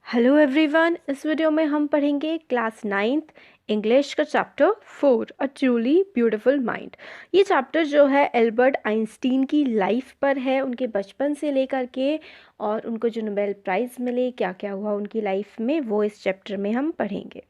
Hello everyone. इस video में हम पढ़ेंगे क्लास 9th इंग्लिश का chapter 4 a truly beautiful mind. ये चैप्टर जो है एल्बर्ट आइंस्टीन की लाइफ पर है, उनके बचपन से लेकर के और उनको जो नोबेल प्राइज़ मिले, क्या क्या हुआ उनकी लाइफ में, वो इस चैप्टर में हम पढ़ेंगे।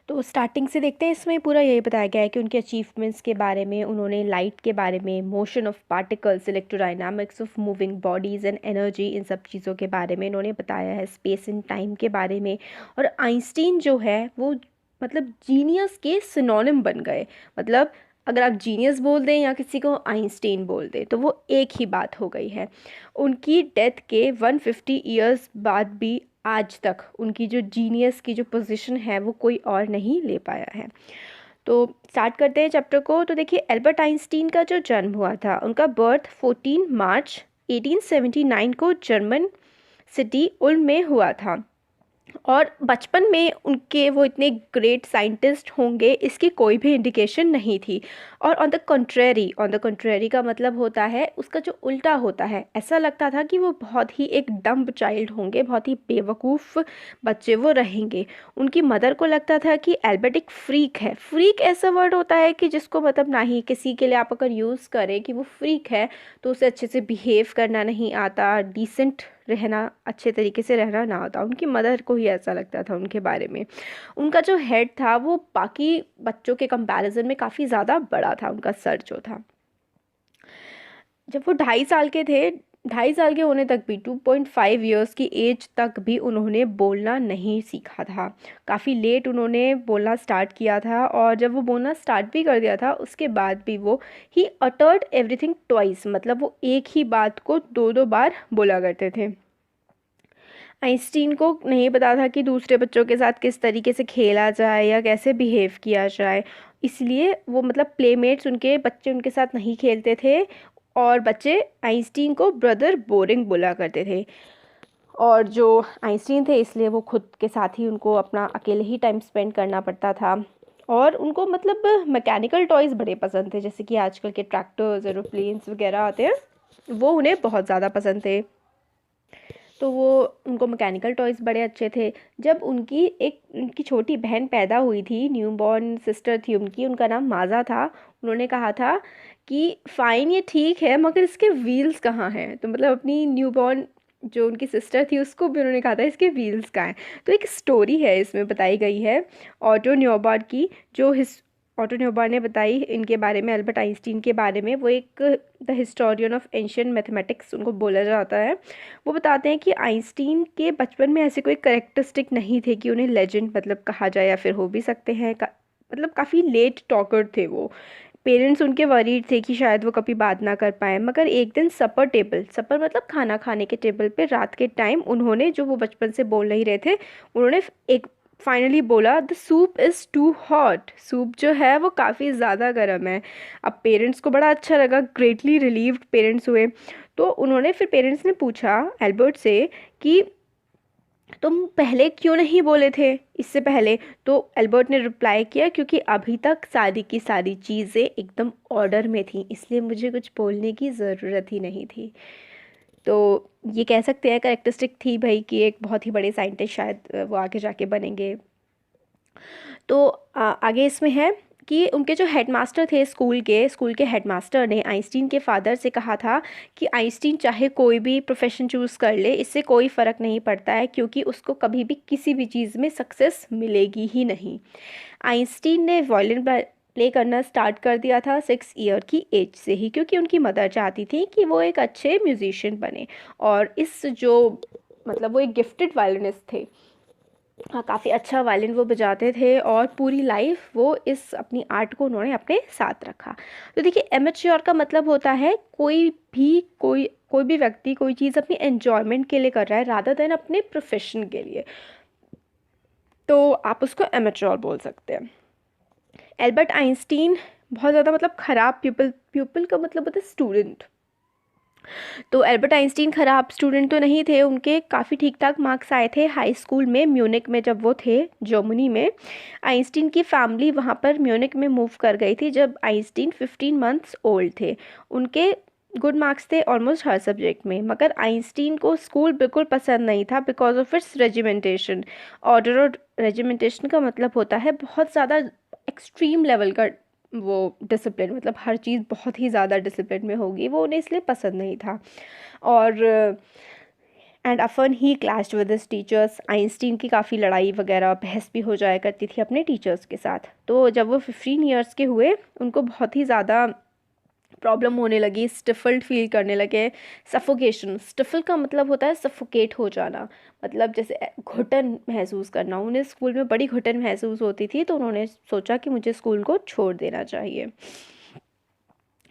तो स्टार्टिंग से देखते हैं। इसमें पूरा यही बताया गया है कि उनके अचीवमेंट्स के बारे में, उन्होंने लाइट के बारे में, motion of particles, electrodynamics of moving bodies and energy, इन सब चीज़ों के बारे में इन्होंने बताया है, स्पेस एंड टाइम के बारे में। और आइंस्टीन जो है वो मतलब जीनियस के सिनोनिम बन गए। मतलब अगर आप जीनियस बोल दें या किसी को आइंस्टीन बोल दें तो वो एक ही बात हो गई है। उनकी डेथ के 150 ईयर्स बाद भी आज तक उनकी जो जीनियस की जो पोजीशन है वो कोई और नहीं ले पाया है। तो स्टार्ट करते हैं चैप्टर को। तो देखिए, एल्बर्ट आइंस्टीन का जो जन्म हुआ था, उनका बर्थ 14 मार्च 1879 को जर्मन सिटी उल्म में हुआ था। और बचपन में उनके वो इतने ग्रेट साइंटिस्ट होंगे इसकी कोई भी इंडिकेशन नहीं थी। और ऑन द कंट्रेरी का मतलब होता है उसका जो उल्टा होता है। ऐसा लगता था कि वो बहुत ही एक डम्ब चाइल्ड होंगे, बहुत ही बेवकूफ़ बच्चे वो रहेंगे। उनकी मदर को लगता था कि एल्बर्ट एक फ्रीक है। फ्रीक ऐसा वर्ड होता है कि जिसको मतलब ना ही किसी के लिए आप अगर यूज़ करें कि वो फ्रीक है तो उसे अच्छे से बिहेव करना नहीं आता, डिसेंट रहना, अच्छे तरीके से रहना ना आता। उनकी मदर को ही ऐसा लगता था उनके बारे में। उनका जो हेड था वो बाकी बच्चों के कंपैरिजन में काफ़ी ज़्यादा बड़ा था, उनका सर जो था। जब वो 2.5 साल के थे, 2.5 साल के होने तक भी 2.5 ईयर्स की एज तक भी उन्होंने बोलना नहीं सीखा था। काफ़ी लेट उन्होंने बोलना स्टार्ट किया था। और जब वो बोलना स्टार्ट भी कर दिया था उसके बाद भी वो ही अटर्ड एवरीथिंग ट्वाइस, मतलब वो एक ही बात को दो दो बार बोला करते थे। आइंस्टीन को नहीं पता था कि दूसरे बच्चों के साथ किस तरीके से खेला जाए या कैसे बिहेव किया जाए, इसलिए वो मतलब प्लेमेट्स उनके बच्चे उनके साथ नहीं खेलते थे। और बच्चे आइंस्टीन को ब्रदर बोरिंग बोला करते थे। और जो आइंस्टीन थे इसलिए वो खुद के साथ ही उनको अपना अकेले ही टाइम स्पेंड करना पड़ता था। और उनको मतलब मैकेनिकल टॉयज़ बड़े पसंद थे, जैसे कि आजकल के ट्रैक्टर्स, एरोप्लेन्स वगैरह आते हैं, वो उन्हें बहुत ज़्यादा पसंद थे। तो वो उनको मैकेनिकल टॉयज़ बड़े अच्छे थे। जब उनकी छोटी बहन पैदा हुई थी, न्यू बॉर्न सिस्टर थी उनकी, उनका नाम माज़ा था। उन्होंने कहा था कि फ़ाइन, ये ठीक है मगर इसके व्हील्स कहाँ हैं। तो मतलब अपनी न्यू बॉर्न जो उनकी सिस्टर थी उसको भी उन्होंने कहा था इसके व्हील्स कहाँ हैं। तो एक स्टोरी है इसमें बताई गई है ऑटो न्यूबॉर्न की, जो ऑटो न्यूबॉर्न ने बताई इनके बारे में, एल्बर्ट आइंस्टीन के बारे में। वो एक the historian of ancient mathematics उनको बोला जाता है। वो बताते हैं कि आइंस्टीन के बचपन में ऐसे कोई करेक्टरिस्टिक नहीं थे कि उन्हें लेजेंड मतलब कहा जाए, या फिर हो भी सकते हैं मतलब काफ़ी लेट टॉकर थे वो। पेरेंट्स उनके वरीड थे कि शायद वो कभी बात ना कर पाए। मगर एक दिन सपर मतलब खाना खाने के टेबल पे रात के टाइम उन्होंने, जो वो बचपन से बोल नहीं रहे थे, उन्होंने एक फाइनली बोला, the soup is too hot. Soup जो है वो काफ़ी ज़्यादा गर्म है। अब पेरेंट्स को बड़ा अच्छा लगा, ग्रेटली रिलीव्ड पेरेंट्स हुए। तो उन्होंने फिर पेरेंट्स ने पूछा एल्बर्ट से कि तुम पहले क्यों नहीं बोले थे इससे पहले। तो एल्बर्ट ने रिप्लाई किया, क्योंकि अभी तक सारी की सारी चीज़ें एकदम ऑर्डर में थी, इसलिए मुझे कुछ बोलने की ज़रूरत ही नहीं थी। तो ये कह सकते हैं करेक्टरिस्टिक थी भाई कि एक बहुत ही बड़े साइंटिस्ट शायद वो आगे जाके बनेंगे। तो आगे इसमें है कि उनके जो हेडमास्टर थे स्कूल के हेडमास्टर ने आइंस्टीन के फादर से कहा था कि आइंस्टीन चाहे कोई भी प्रोफेशन चूज़ कर ले, इससे कोई फ़र्क नहीं पड़ता है, क्योंकि उसको कभी भी किसी भी चीज़ में सक्सेस मिलेगी ही नहीं। आइंस्टीन ने वायलिन प्ले करना स्टार्ट कर दिया था 6 ईयर की एज से ही, क्योंकि उनकी मदर चाहती थी कि वो एक अच्छे म्यूजिशियन बने। और इस जो मतलब वो एक गिफ्टेड वायलिनिस्ट थे, हाँ, काफ़ी अच्छा वायलिन वो बजाते थे। और पूरी लाइफ वो इस अपनी आर्ट को उन्होंने अपने साथ रखा। तो देखिए, एमेच्योर का मतलब होता है कोई भी व्यक्ति कोई चीज़ अपनी एन्जॉयमेंट के लिए कर रहा है रादर देन अपने प्रोफेशन के लिए, तो आप उसको एमेच्योर बोल सकते हैं। एल्बर्ट आइंस्टीन बहुत ज़्यादा मतलब ख़राब प्यूपल का मतलब होता है स्टूडेंट। तो एल्बर्ट आइंस्टीन ख़राब स्टूडेंट तो नहीं थे, उनके काफ़ी ठीक ठाक मार्क्स आए थे हाई स्कूल में, म्यूनिक में जब वो थे, जर्मनी में। आइंस्टीन की फैमिली वहाँ पर म्यूनिक में मूव कर गई थी जब आइंस्टीन 15 मंथ्स ओल्ड थे। उनके गुड मार्क्स थे ऑलमोस्ट हर सब्जेक्ट में, मगर आइंस्टीन को स्कूल बिल्कुल पसंद नहीं था because of its regimentation. Order और रेजिमेंटेशन का मतलब होता है बहुत ज़्यादा एक्सट्रीम लेवल का वो डिसिप्लिन, मतलब हर चीज़ बहुत ही ज़्यादा डिसिप्लिन में होगी, वो उन्हें इसलिए पसंद नहीं था। और and often he clashed with his teachers, Einstein की काफ़ी लड़ाई वगैरह बहस भी हो जाया करती थी अपने टीचर्स के साथ। तो जब वो 15 ईयर्स के हुए उनको बहुत ही ज़्यादा प्रॉब्लम होने लगी, स्टिफल्ड फील करने लगे। सफोकेशन, स्टिफल का मतलब होता है सफोकेट हो जाना, मतलब जैसे घुटन महसूस करना। उन्हें स्कूल में बड़ी घुटन महसूस होती थी, तो उन्होंने सोचा कि मुझे स्कूल को छोड़ देना चाहिए।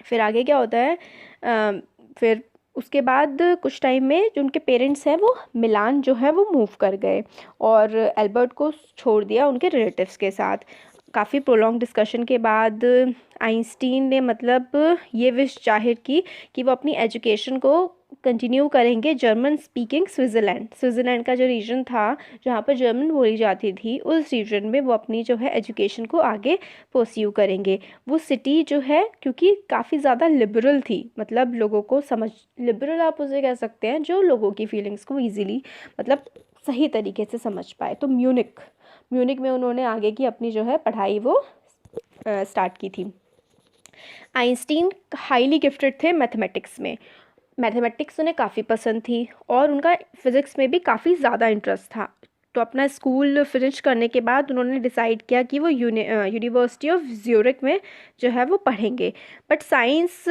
फिर आगे क्या होता है, फिर उसके बाद कुछ टाइम में जो उनके पेरेंट्स हैं वो मिलान जो है वो मूव कर गए और एल्बर्ट को छोड़ दिया उनके रिलेटिव्स के साथ। काफ़ी प्रोलॉन्ग डिस्कशन के बाद आइंस्टीन ने मतलब ये विश जाहिर की कि वो अपनी एजुकेशन को कंटिन्यू करेंगे जर्मन स्पीकिंग स्विट्ज़रलैंड। स्विट्ज़रलैंड का जो रीजन था जहाँ पर जर्मन बोली जाती थी, उस रीजन में वो अपनी जो है एजुकेशन को आगे परस्यू करेंगे। वो सिटी जो है क्योंकि काफ़ी ज़्यादा लिबरल थी, मतलब लोगों को समझ, लिबरल आप उसे कह सकते हैं जो लोगों की फीलिंग्स को ईजीली मतलब सही तरीके से समझ पाए। तो म्यूनिक में उन्होंने आगे की अपनी जो है पढ़ाई वो स्टार्ट की थी। आइंस्टीन हाईली गिफ्टेड थे मैथमेटिक्स में, मैथमेटिक्स उन्हें काफ़ी पसंद थी और उनका फिज़िक्स में भी काफ़ी ज़्यादा इंटरेस्ट था। तो अपना स्कूल फिनिश करने के बाद उन्होंने डिसाइड किया कि वो यूनिवर्सिटी ऑफ ज्यूरिक में जो है वो पढ़ेंगे। बट साइंस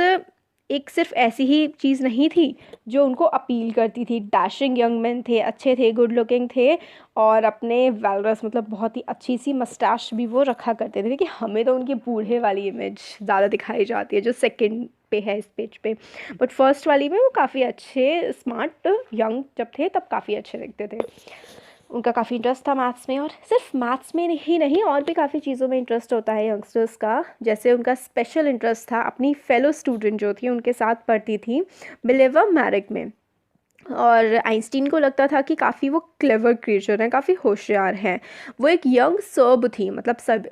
एक सिर्फ ऐसी ही चीज़ नहीं थी जो उनको अपील करती थी। डैशिंग यंग मैन थे, अच्छे थे, गुड लुकिंग थे और अपने वेलरस मतलब बहुत ही अच्छी सी मस्टैश भी वो रखा करते थे कि हमें तो उनकी बूढ़े वाली इमेज ज़्यादा दिखाई जाती है जो सेकंड पे है इस पेज पे, बट फर्स्ट वाली में वो काफ़ी अच्छे स्मार्ट यंग जब थे तब काफ़ी अच्छे दिखते थे। उनका काफ़ी इंटरेस्ट था मैथ्स में, और सिर्फ मैथ्स में ही नहीं और भी काफ़ी चीज़ों में इंटरेस्ट होता है यंगस्टर्स का। जैसे उनका स्पेशल इंटरेस्ट था अपनी फेलो स्टूडेंट जो थी उनके साथ पढ़ती थी मिलेवा मैरिक में। और आइंस्टीन को लगता था कि काफ़ी वो क्लेवर क्रिएचर हैं, काफ़ी होशियार हैं। वो एक यंग सर्ब थी, मतलब सब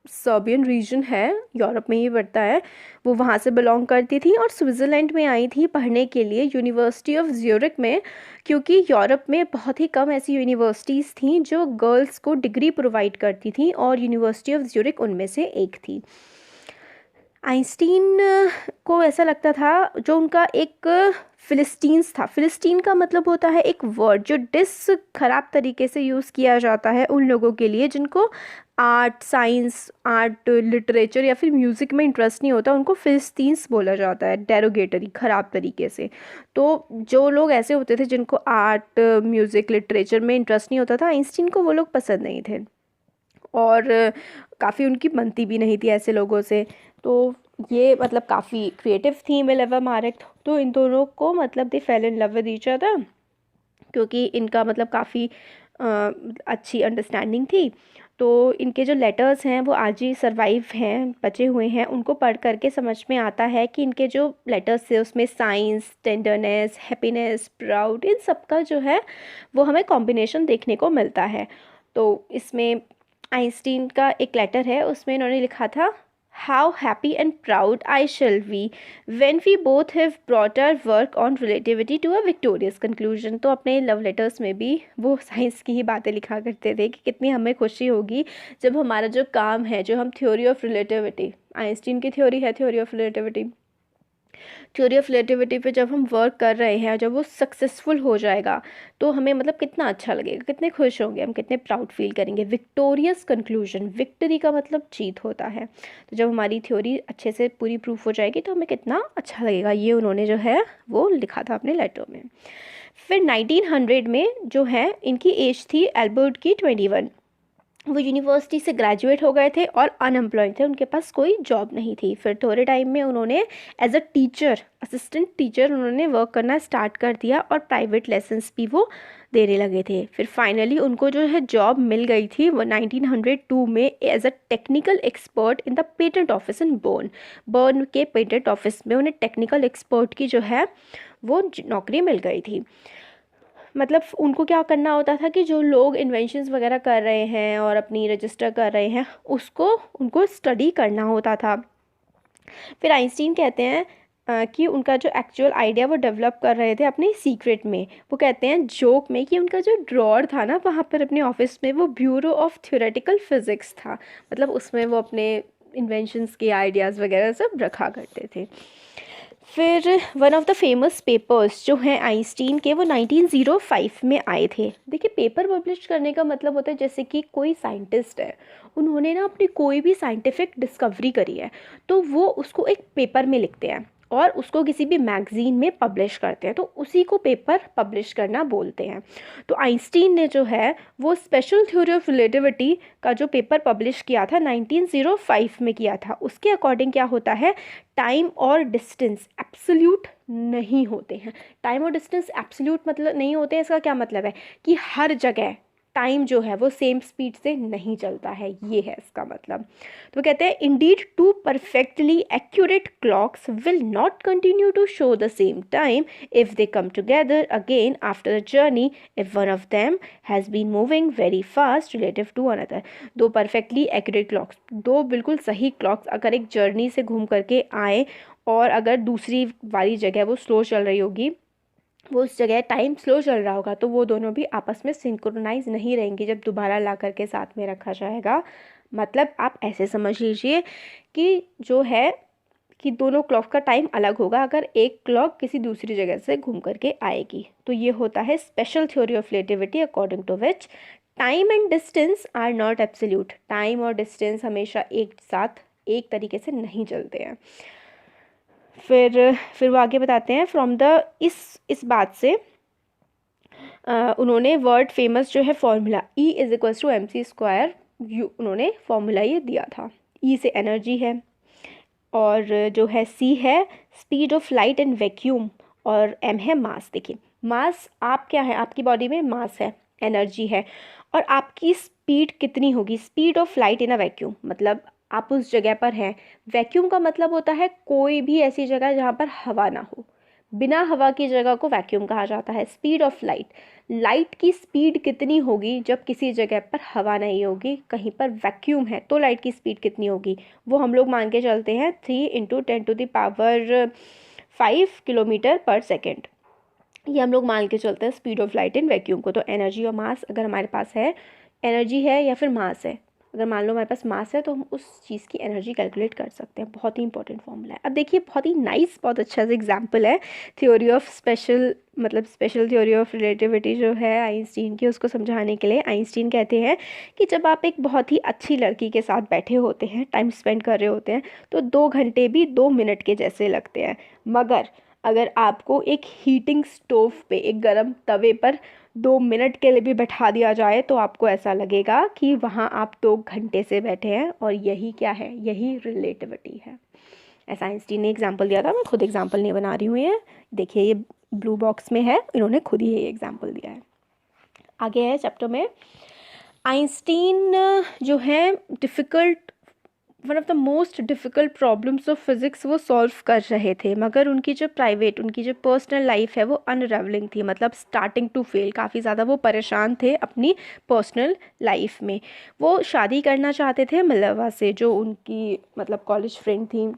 सर्बियन रीजन है, यूरोप में ही पड़ता है, वो वहाँ से बिलोंग करती थी और स्विट्ज़रलैंड में आई थी पढ़ने के लिए यूनिवर्सिटी ऑफ ज्यूरिक में, क्योंकि यूरोप में बहुत ही कम ऐसी यूनिवर्सिटीज़ थी जो गर्ल्स को डिग्री प्रोवाइड करती थी और यूनिवर्सिटी ऑफ ज्यूरिक उनमें से एक थी। आइंस्टीन को ऐसा लगता था जो उनका एक फिलिस्टीन्स था, फिलिस्टीन का मतलब होता है एक वर्ड जो ख़राब तरीके से यूज़ किया जाता है उन लोगों के लिए जिनको आर्ट, साइंस, आर्ट, लिटरेचर या फिर म्यूज़िक में इंटरेस्ट नहीं होता, उनको फिलिस्तीन्स बोला जाता है डेरोगेटरी, ख़राब तरीके से। तो जो लोग ऐसे होते थे जिनको आर्ट, म्यूज़िक, लिटरेचर में इंटरेस्ट नहीं होता था, आइंस्टीन को वो लोग पसंद नहीं थे और काफ़ी उनकी बनती भी नहीं थी ऐसे लोगों से। तो ये मतलब काफ़ी क्रिएटिव थी मिलेवा मैरिक, तो इन दोनों को मतलब they fell in love with each other क्योंकि इनका मतलब काफ़ी अच्छी अंडरस्टैंडिंग थी। तो इनके जो लेटर्स हैं वो आज ही सर्वाइव हैं, बचे हुए हैं। उनको पढ़ करके समझ में आता है कि इनके जो लेटर्स थे उसमें साइंस, टेंडरनेस, हैप्पीनेस, प्राउड, इन सब का जो है वो हमें कॉम्बिनेशन देखने को मिलता है। तो इसमें आइंस्टीन का एक लेटर है, उसमें इन्होंने लिखा था, how happy and proud I shall we when we both have brought our work on relativity to a victorious conclusion. तो अपने लव लेटर्स में भी वो साइंस की ही बातें लिखा करते थे कि कितनी हमें खुशी होगी जब हमारा जो काम है, जो हम थ्योरी ऑफ रिलेटिविटी, आइंस्टीन की थ्योरी है theory of relativity, theory of relativity पे जब हम वर्क कर रहे हैं, जब वो सक्सेसफुल हो जाएगा तो हमें मतलब कितना अच्छा लगेगा, कितने खुश होंगे हम, कितने प्राउड फील करेंगे। विक्टोरियस कंक्लूजन, विक्ट्री का मतलब जीत होता है, तो जब हमारी थ्योरी अच्छे से पूरी प्रूफ हो जाएगी तो हमें कितना अच्छा लगेगा। ये उन्होंने जो है वो लिखा था अपने लेटर में। फिर 1900 में जो है इनकी एज थी एल्बर्ट की 21, वो यूनिवर्सिटी से ग्रेजुएट हो गए थे और अनएम्प्लॉयड थे, उनके पास कोई जॉब नहीं थी। फिर थोड़े टाइम में उन्होंने as a teacher, assistant teacher उन्होंने वर्क करना स्टार्ट कर दिया और प्राइवेट लेसन्स भी वो देने लगे थे। फिर फाइनली उनको जो है जॉब मिल गई थी वो 1902 में as a technical expert in the patent office in Bern. Bern के पेटेंट ऑफिस में उन्हें टेक्निकल एक्सपर्ट की जो है वो नौकरी मिल गई थी। मतलब उनको क्या करना होता था कि जो लोग इन्वेंशंस वगैरह कर रहे हैं और अपनी रजिस्टर कर रहे हैं उसको उनको स्टडी करना होता था। फिर आइंस्टीन कहते हैं कि उनका जो एक्चुअल आइडिया वो डेवलप कर रहे थे अपने सीक्रेट में। वो कहते हैं जोक में कि उनका जो ड्रॉअर था ना वहाँ पर अपने ऑफिस में, वो ब्यूरो ऑफ थ्योरेटिकल फिज़िक्स था, मतलब उसमें वो अपने इन्वेंशंस के आइडियाज़ वगैरह सब रखा करते थे। फिर one of the famous papers जो हैं आइंस्टीन के, वो 1905 में आए थे। देखिए, पेपर पब्लिश करने का मतलब होता है जैसे कि कोई साइंटिस्ट है, उन्होंने ना अपनी कोई भी साइंटिफिक डिस्कवरी करी है तो वो उसको एक पेपर में लिखते हैं और उसको किसी भी मैगज़ीन में पब्लिश करते हैं, तो उसी को पेपर पब्लिश करना बोलते हैं। तो आइंस्टीन ने जो है वो स्पेशल थ्योरी ऑफ रिलेटिविटी का जो पेपर पब्लिश किया था 1905 में किया था। उसके अकॉर्डिंग क्या होता है, टाइम और डिस्टेंस एब्सोल्यूट नहीं होते हैं। टाइम और डिस्टेंस एब्सोल्यूट मतलब नहीं होते हैं, इसका क्या मतलब है कि हर जगह टाइम जो है वो सेम स्पीड से नहीं चलता है, ये है इसका मतलब। तो कहते हैं indeed two perfectly accurate clocks will not continue to show the same time if they come together again after the journey if one of them has been moving very fast relative to another. दो perfectly accurate clocks, दो बिल्कुल सही clocks अगर एक journey से घूम करके आए और अगर दूसरी वाली जगह वो स्लो चल रही होगी, वो उस जगह टाइम स्लो चल रहा होगा, तो वो दोनों भी आपस में सिंक्रोनाइज नहीं रहेंगे जब दोबारा ला करके साथ में रखा जाएगा। मतलब आप ऐसे समझ लीजिए कि जो है कि दोनों क्लॉक का टाइम अलग होगा अगर एक क्लॉक किसी दूसरी जगह से घूम करके आएगी। तो ये होता है special theory of relativity according to which time and distance are not absolute. Time और डिस्टेंस हमेशा एक साथ एक तरीके से नहीं चलते हैं। फिर वो आगे बताते हैं फ्रॉम द इस बात से उन्होंने वर्ल्ड फेमस जो है फॉर्मूला E=mc², उन्होंने फॉर्मूला ये दिया था। E से एनर्जी है, और जो है C है speed of light and vacuum, और M है मास। देखिए, मास आप क्या है, आपकी बॉडी में मास है, एनर्जी है, और आपकी स्पीड कितनी होगी, speed of light in a vacuum, मतलब आप उस जगह पर हैं। वैक्यूम का मतलब होता है कोई भी ऐसी जगह जहाँ पर हवा ना हो, बिना हवा की जगह को वैक्यूम कहा जाता है। स्पीड ऑफ लाइट, लाइट की स्पीड कितनी होगी जब किसी जगह पर हवा नहीं होगी, कहीं पर वैक्यूम है, तो लाइट की स्पीड कितनी होगी, वो हम लोग मान के चलते हैं 3 × 10⁵ किलोमीटर पर सेकेंड। ये हम लोग मान के चलते हैं speed of light in vacuum को। तो एनर्जी और मास अगर हमारे पास है, एनर्जी है या फिर मास है, अगर मान लो हमारे पास मास है तो हम उस चीज़ की एनर्जी कैलकुलेट कर सकते हैं। बहुत ही इंपॉर्टेंट फॉर्मूला है। अब देखिए, बहुत ही नाइस, बहुत अच्छा सा एग्जाम्पल है theory of special theory of relativity जो है आइंस्टीन की, उसको समझाने के लिए आइंस्टीन कहते हैं कि जब आप एक बहुत ही अच्छी लड़की के साथ बैठे होते हैं, टाइम स्पेंड कर रहे होते हैं, तो 2 घंटे भी 2 मिनट के जैसे लगते हैं। मगर अगर आपको एक हीटिंग स्टोव पे, एक गर्म तवे पर 2 मिनट के लिए भी बैठा दिया जाए तो आपको ऐसा लगेगा कि वहाँ आप 2 घंटे से बैठे हैं। और यही क्या है, यही रिलेटिविटी है। ऐसा आइंस्टीन ने एग्जाम्पल दिया था, मैं खुद एग्जाम्पल नहीं बना रही हूँ ये। देखिए, ये ब्लू बॉक्स में है, इन्होंने खुद ही ये एग्जाम्पल दिया है। आगे है चैप्टर में, आइंस्टीन जो है one of the most difficult problems of physics वो सॉल्व कर रहे थे, मगर उनकी जो पर्सनल लाइफ है वो अनरेवलिंग थी, मतलब स्टार्टिंग टू फेल। काफ़ी ज़्यादा वो परेशान थे अपनी पर्सनल लाइफ में। वो शादी करना चाहते थे मिलर्वा से, जो उनकी मतलब कॉलेज फ्रेंड थी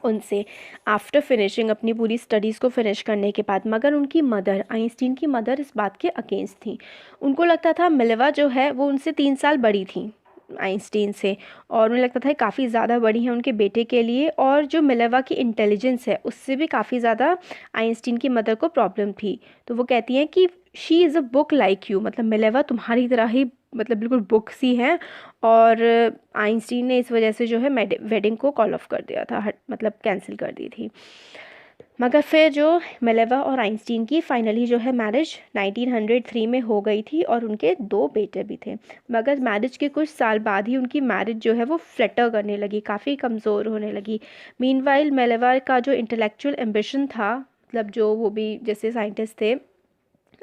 उनसे, आफ्टर फिनिशिंग अपनी पूरी स्टडीज़ को फिनिश करने के बाद। मगर उनकी मदर, आइंस्टीन की मदर, इस बात के अगेंस्ट थी। उनको लगता था मिलर्वा जो है वो उनसे 3 साल बड़ी थी आइंस्टीन से, और उन्हें लगता था काफ़ी ज़्यादा बड़ी है उनके बेटे के लिए, और जो मिलर्वा की इंटेलिजेंस है उससे भी काफ़ी ज़्यादा आइंस्टीन की मदर को प्रॉब्लम थी। तो वो कहती हैं कि she is a book like you, मतलब मिलर्वा तुम्हारी तरह ही, मतलब बिल्कुल बुक सी है। और आइंस्टीन ने इस वजह से जो है वेडिंग को कॉल ऑफ कर दिया था, मतलब कैंसिल कर दी थी। मगर फिर जो मिलर्वा और आइंस्टीन की फाइनली जो है मैरिज 1903 में हो गई थी, और उनके 2 बेटे भी थे। मगर मैरिज के कुछ साल बाद ही उनकी मैरिज जो है वो फ्लटर करने लगी, काफ़ी कमज़ोर होने लगी। मीनवाइल मिलर्वा का जो इंटेलेक्चुअल एम्बिशन था, मतलब जो वो भी जैसे साइंटिस्ट थे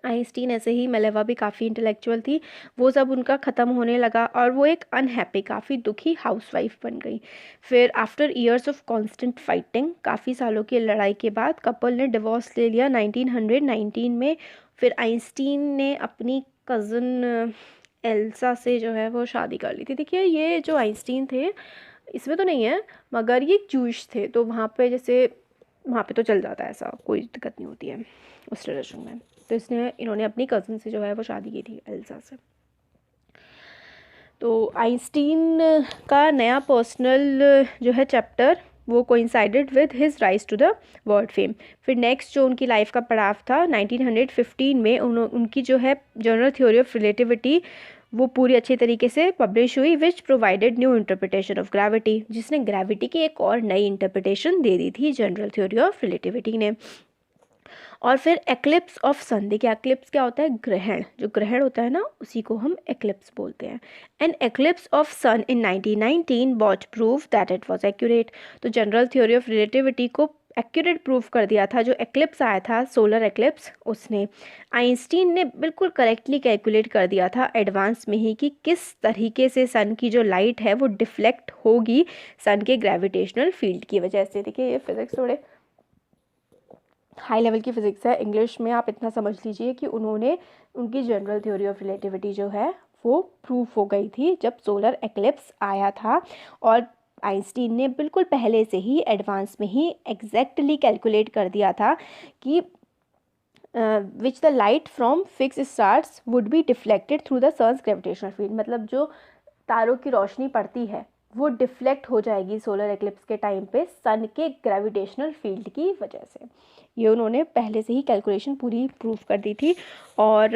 आइंस्टीन, ऐसे ही मिलर्वा भी काफ़ी इंटेलेक्चुअल थी, वो सब उनका ख़त्म होने लगा, और वो एक अनहैप्पी, काफ़ी दुखी हाउसवाइफ बन गई। फिर after years of constant fighting, काफ़ी सालों की लड़ाई के बाद कपल ने डिवोर्स ले लिया 1919 में। फिर आइंस्टीन ने अपनी कज़न एल्सा से जो है वो शादी कर ली थी। देखिए, ये जो आइंस्टीन थे इसमें तो नहीं है, मगर ये जूश थे, तो वहाँ पे जैसे वहाँ पे तो चल जाता है, ऐसा कोई दिक्कत नहीं होती है उस ट्रेडिशन में। तो इन्होंने अपनी कज़न से जो है वो शादी की थी, एल्सा से। तो आइंस्टीन का नया पर्सनल जो है चैप्टर वो coincided with his rise to the world fame. फिर नेक्स्ट जो उनकी लाइफ का पड़ाव था 1915 में, उनकी जो है जनरल थ्योरी ऑफ रिलेटिविटी वो पूरी अच्छी तरीके से पब्लिश हुई, which provided new interpretation of gravity, जिसने ग्रेविटी की एक और नई इंटरप्रिटेशन दे दी थी जनरल थ्योरी ऑफ रिलेटिविटी ने। और फिर एक्लिप्स ऑफ सन, देखिए एक्लिप्स क्या होता है, ग्रहण, जो ग्रहण होता है ना उसी को हम एक्लिप्स बोलते हैं। An eclipse of sun in 1919 what prove that it was accurate. तो जनरल थ्योरी ऑफ रिलेटिविटी को एक्यूरेट प्रूव कर दिया था जो एक्लिप्स आया था, सोलर एक्लिप्स, उसने। आइंस्टीन ने बिल्कुल करेक्टली कैलकुलेट कर दिया था एडवांस में ही कि किस तरीके से सन की जो लाइट है वो डिफ्लेक्ट होगी सन के ग्रेविटेशनल फील्ड की वजह से। देखिए ये फिजिक्स थोड़े हाई लेवल की फ़िज़िक्स है, इंग्लिश में आप इतना समझ लीजिए कि उनकी जनरल थ्योरी ऑफ रिलेटिविटी जो है वो प्रूफ हो गई थी जब सोलर एक्लिप्स आया था। और आइंस्टीन ने बिल्कुल पहले से ही एडवांस में ही एग्जैक्टली कैलकुलेट कर दिया था कि which the light from fix stars would be deflected through the sun's gravitational field, मतलब जो तारों की रोशनी पड़ती है वो डिफ्लेक्ट हो जाएगी सोलर एक्लिप्स के टाइम पे सन के ग्रेविटेशनल फील्ड की वजह से। ये उन्होंने पहले से ही कैलकुलेशन पूरी प्रूफ कर दी थी। और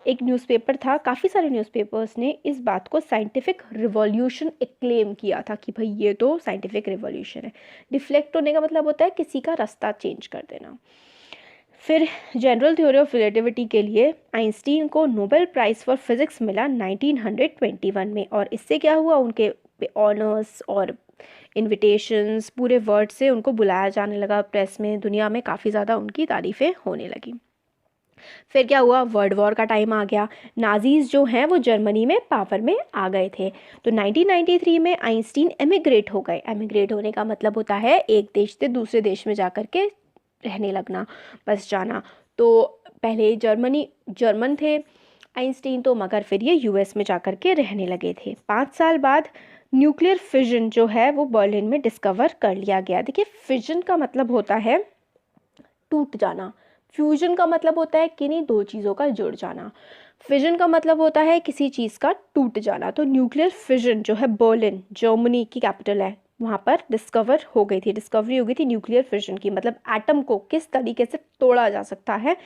एक न्यूज़पेपर था, काफ़ी सारे न्यूज़पेपर्स ने इस बात को साइंटिफिक रिवॉल्यूशन एक्लेम किया था कि भाई ये तो साइंटिफिक रिवॉल्यूशन है। डिफ्लेक्ट होने का मतलब होता है किसी का रास्ता चेंज कर देना। फिर जनरल थ्योरी ऑफ रिलेटिविटी के लिए आइंस्टीन को नोबेल प्राइज़ फॉर फिज़िक्स मिला 1921 में। और इससे क्या हुआ, उनके ऑनर्स और इनविटेशंस पूरे वर्ल्ड से उनको बुलाया जाने लगा, प्रेस में, दुनिया में काफ़ी ज़्यादा उनकी तारीफ़ें होने लगी। फिर क्या हुआ, वर्ल्ड वॉर का टाइम आ गया, नाजीज़ जो हैं वो जर्मनी में पावर में आ गए थे। तो 1993 में आइंस्टीन एमिग्रेट हो गए। एमिग्रेट होने का मतलब होता है एक देश से दूसरे देश में जा कर के रहने लगना, बस जाना। तो पहले जर्मन थे आइंस्टीन तो, मगर फिर ये यूएस में जा कर के रहने लगे थे। 5 साल बाद न्यूक्लियर फिजन जो है वो बर्लिन में डिस्कवर कर लिया गया। देखिए फिजन का मतलब होता है टूट जाना, फ्यूजन का मतलब होता है किन्हीं दो चीज़ों का जुड़ जाना, फिजन का मतलब होता है किसी चीज़ का टूट जाना। तो न्यूक्लियर फिजन जो है बर्लिन, जर्मनी की कैपिटल है, वहाँ पर डिस्कवरी हो गई थी न्यूक्लियर फिजन की, मतलब एटम को किस तरीके से तोड़ा जा सकता है,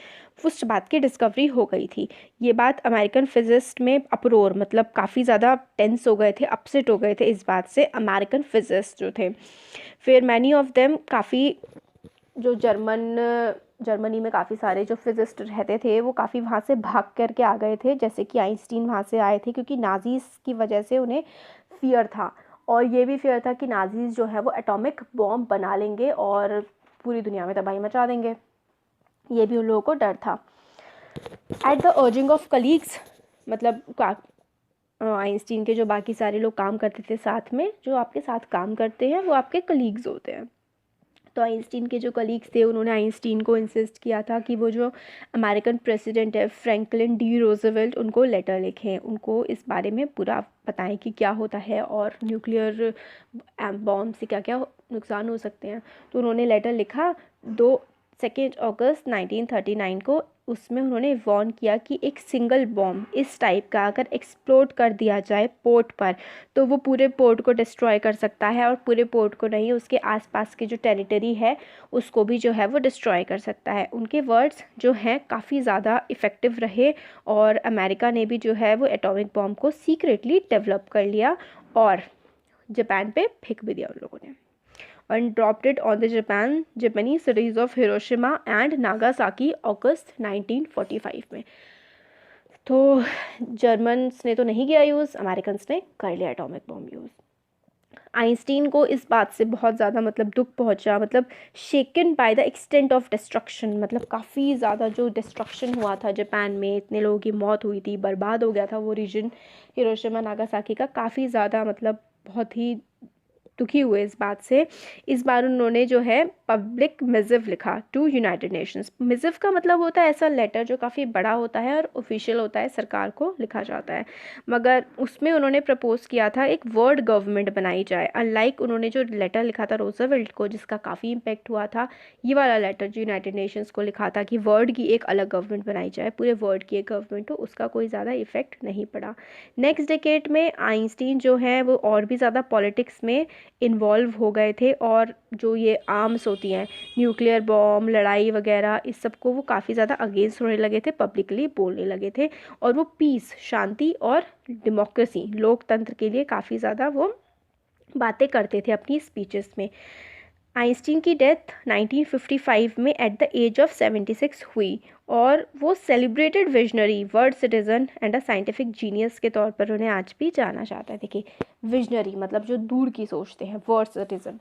उस बात की डिस्कवरी हो गई थी। ये बात अमेरिकन फिजिस्ट में अप्रोर, मतलब काफ़ी ज़्यादा टेंस हो गए थे, अपसेट हो गए थे इस बात से अमेरिकन फिजिस्ट जो थे। फिर मैनी ऑफ देम, काफ़ी जो जर्मनी में काफ़ी सारे जो फिजिस्ट रहते थे वो काफ़ी वहाँ से भाग करके आ गए थे, जैसे कि आइंस्टीन वहाँ से आए थे, क्योंकि नाजीज़ की वजह से उन्हें फियर था। और ये भी फियर था कि नाजीज़ जो है वो एटॉमिक बॉम्ब बना लेंगे और पूरी दुनिया में तबाही मचा देंगे, ये भी उन लोगों को डर था। At the urging of colleagues, मतलब आइंस्टीन के जो बाकी सारे लोग काम करते थे साथ में, जो आपके साथ काम करते हैं वो आपके कलीग्स होते हैं। तो आइंस्टीन के जो कलीग्स थे उन्होंने आइंस्टीन को इंसिस्ट किया था कि वो जो अमेरिकन प्रेसिडेंट है फ्रैंकलिन डी रोजवेल्ट, उनको लेटर लिखें, उनको इस बारे में पूरा बताएं कि क्या होता है और न्यूक्लियर बॉम्ब से क्या क्या नुकसान हो सकते हैं। तो उन्होंने लेटर लिखा 2 अगस्त 1939 को। उसमें उन्होंने वार्न किया कि एक सिंगल बॉम्ब इस टाइप का अगर एक्सप्लोड कर दिया जाए पोर्ट पर तो वो पूरे पोर्ट को डिस्ट्रॉय कर सकता है, और पूरे पोर्ट को नहीं, उसके आसपास की जो टेरिटरी है उसको भी जो है वो डिस्ट्रॉय कर सकता है। उनके वर्ड्स जो हैं काफ़ी ज़्यादा इफ़ेक्टिव रहे और अमेरिका ने भी जो है वो एटॉमिक बॉम्ब को सीक्रेटली डेवलप कर लिया और जापान पे फेंक भी दिया उन लोगों ने, and dropped it on the Japanese cities of Hiroshima and Nagasaki अगस्त 1945 में। तो जर्मन्स ने तो नहीं किया यूज़, अमेरिकन्स ने कर लिया एटॉमिक बॉम्ब यूज़। आइंस्टीन को इस बात से बहुत ज़्यादा मतलब दुख पहुंचा, मतलब shaken by the extent of destruction, मतलब काफ़ी ज़्यादा जो डिस्ट्रक्शन हुआ था जापान में, इतने लोगों की मौत हुई थी, बर्बाद हो गया था वो रीजन हिरोशिमा नागासाकी का, काफ़ी ज़्यादा मतलब बहुत ही दुखी हुए इस बात से। इस बार उन्होंने जो है पब्लिक मिसिव लिखा टू यूनाइटेड नेशंस। मिसिव का मतलब होता है ऐसा लेटर जो काफ़ी बड़ा होता है और ऑफिशियल होता है, सरकार को लिखा जाता है। मगर उसमें उन्होंने प्रपोज किया था एक वर्ल्ड गवर्नमेंट बनाई जाए। अनलाइक उन्होंने जो लेटर लिखा था रूजवेल्ट को, जिसका काफ़ी इम्पेक्ट हुआ था, ये वाला लेटर जो यूनाइटेड नेशंस को लिखा था कि वर्ल्ड की एक अलग गवर्नमेंट बनाई जाए, पूरे वर्ल्ड की एक गवर्नमेंट हो, उसका कोई ज़्यादा इफेक्ट नहीं पड़ा। नेक्स्ट डेकेड में आइंस्टीन जो है वो और भी ज़्यादा पॉलिटिक्स में इन्वॉल्व हो गए थे, और जो ये आर्म्स होती हैं, न्यूक्लियर बॉम्ब, लड़ाई वगैरह, इस सब को वो काफ़ी ज़्यादा अगेंस्ट होने लगे थे, पब्लिकली बोलने लगे थे। और वो पीस, शांति और डेमोक्रेसी, लोकतंत्र के लिए काफ़ी ज़्यादा वो बातें करते थे अपनी स्पीचेस में। आइंस्टीन की डेथ 1955 में एट द एज ऑफ 76 हुई, और वो celebrated visionary, world citizen and a scientific genius के तौर पर उन्हें आज भी जाना जाता है। देखिए, विजनरी मतलब जो दूर की सोचते हैं, वर्ल्ड सिटीजन,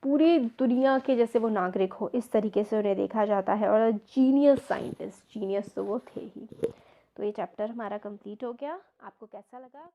पूरी दुनिया के जैसे वो नागरिक हो, इस तरीके से उन्हें देखा जाता है। और जीनियस साइंटिस्ट, जीनियस तो वो थे ही। तो ये चैप्टर हमारा कंप्लीट हो गया। आपको कैसा लगा?